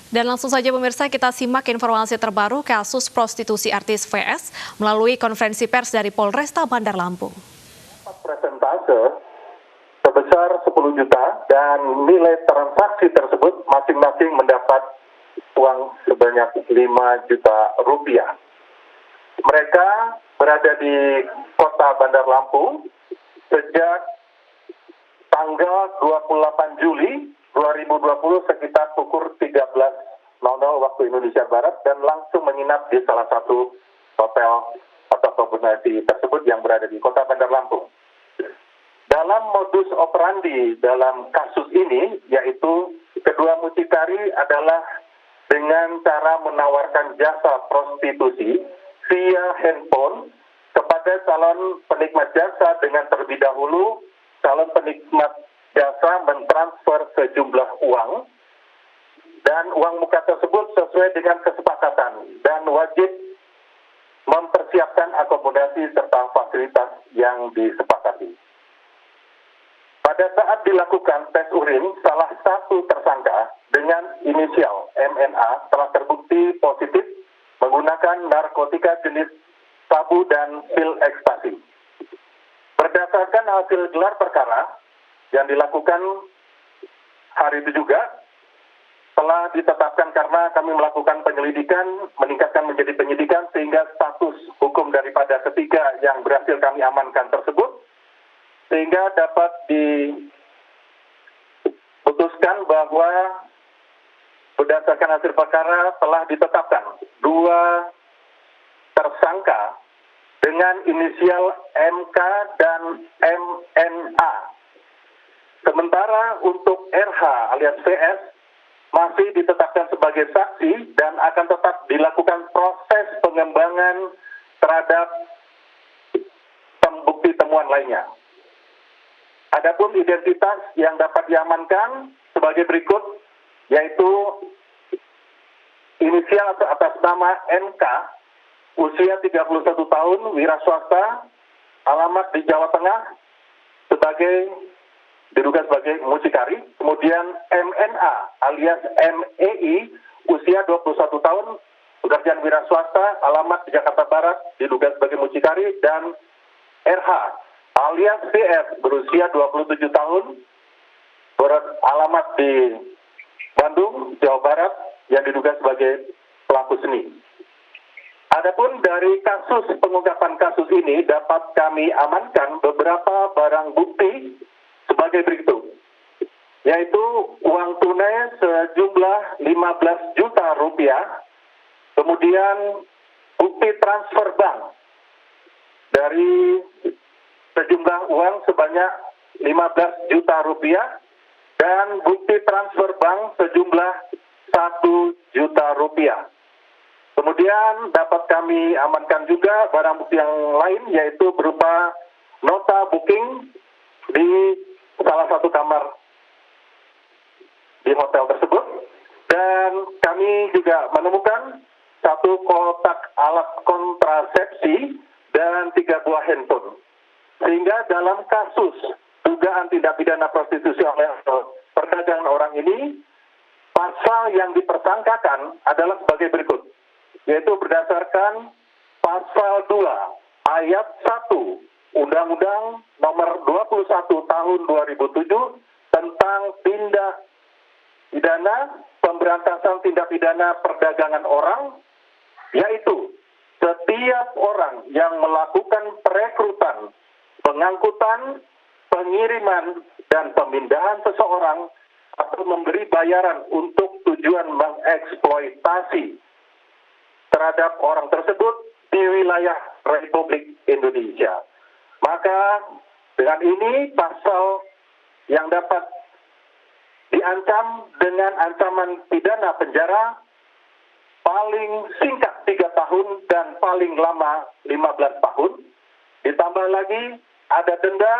Dan langsung saja pemirsa kita simak informasi terbaru kasus prostitusi artis VS melalui konferensi pers dari Polresta Bandar Lampung. Persentase sebesar 10 juta dan nilai transaksi tersebut masing-masing mendapat uang sebanyak 5 juta rupiah. Mereka berada di kota Bandar Lampung sejak tanggal 28 Juli 2020 sekitar pukul 13.00 waktu Indonesia Barat dan langsung menginap di salah satu hotel atau akomodasi tersebut yang berada di kota Bandar Lampung. Dalam modus operandi dalam kasus ini, yaitu kedua mucikari adalah dengan cara menawarkan jasa prostitusi via handphone kepada calon penikmat jasa dengan terlebih dahulu calon penikmat jasa mentransfer sejumlah uang dan uang muka tersebut sesuai dengan kesepakatan dan wajib mempersiapkan akomodasi serta fasilitas yang disepakati. Pada saat dilakukan tes urin, salah satu tersangka dengan inisial MNA telah terbukti positif menggunakan narkotika jenis sabu dan pil ekstasi. Berdasarkan hasil gelar perkara yang dilakukan hari itu juga telah ditetapkan karena kami melakukan penyelidikan, meningkatkan menjadi penyidikan sehingga status hukum daripada ketiga yang berhasil kami amankan tersebut sehingga dapat diputuskan bahwa berdasarkan hasil perkara telah ditetapkan dua tersangka dengan inisial MK dan MNA. Sementara untuk RH alias VS masih ditetapkan sebagai saksi dan akan tetap dilakukan proses pengembangan terhadap bukti temuan lainnya. Adapun identitas yang dapat diamankan sebagai berikut, yaitu inisial atas nama MK, usia 31 tahun, wira swasta, alamat di Jawa Tengah, diduga sebagai mucikari. Kemudian MNA alias MEI, usia 21 tahun, pekerjaan wira swasta, alamat di Jakarta Barat, diduga sebagai mucikari. Dan RH alias VS, berusia 27 tahun, beralamat di Bandung, Jawa Barat, yang diduga sebagai pelaku seni. Adapun dari pengungkapan kasus ini dapat kami amankan beberapa barang bukti sebagai berikut, yaitu uang tunai sejumlah 15 juta rupiah, kemudian bukti transfer bank dari sejumlah uang sebanyak 15 juta rupiah dan bukti transfer bank sejumlah 1 juta rupiah. Kemudian dapat kami amankan juga barang bukti yang lain, yaitu berupa nota booking di salah satu kamar di hotel tersebut. Dan kami juga menemukan satu kotak alat kontrasepsi dan 3 buah handphone. Sehingga dalam kasus dugaan tindak pidana prostitusi oleh perdagangan orang ini, pasal yang dipersangkakan adalah sebagai berikut, yaitu berdasarkan pasal 2 ayat 1 Undang-Undang nomor 21 tahun 2007 tentang tindak pidana pemberantasan tindak pidana perdagangan orang, yaitu setiap orang yang melakukan perekrutan, pengangkutan, pengiriman, dan pemindahan seseorang atau memberi bayaran untuk tujuan mengeksploitasi terhadap orang tersebut di wilayah Republik Indonesia. Maka dengan ini pasal yang dapat diancam dengan ancaman pidana penjara paling singkat 3 tahun dan paling lama 15 tahun. Ditambah lagi ada denda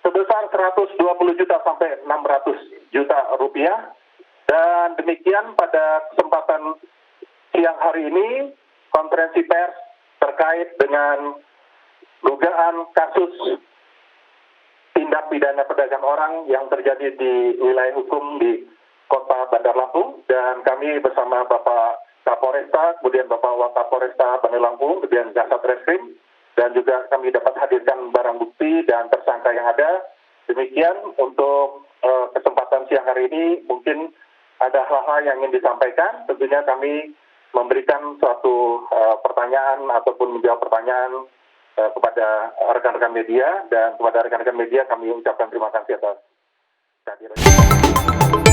sebesar 120 juta sampai 600 juta rupiah. Dan demikian pada kesempatan siang hari ini konferensi pers terkait dengan dugaan kasus tindak pidana perdagangan orang yang terjadi di wilayah hukum di Kota Bandar Lampung, dan kami bersama Bapak Kapolresta, kemudian Bapak Wakapolresta Bandar Lampung, kemudian Kasat Reskrim, dan juga kami dapat hadirkan barang bukti dan tersangka yang ada. Demikian untuk kesempatan siang hari ini, mungkin ada hal-hal yang ingin disampaikan. Tentunya kami memberikan suatu pertanyaan ataupun menjawab pertanyaan kepada rekan-rekan media, dan kepada rekan-rekan media kami ucapkan terima kasih atas kehadirannya.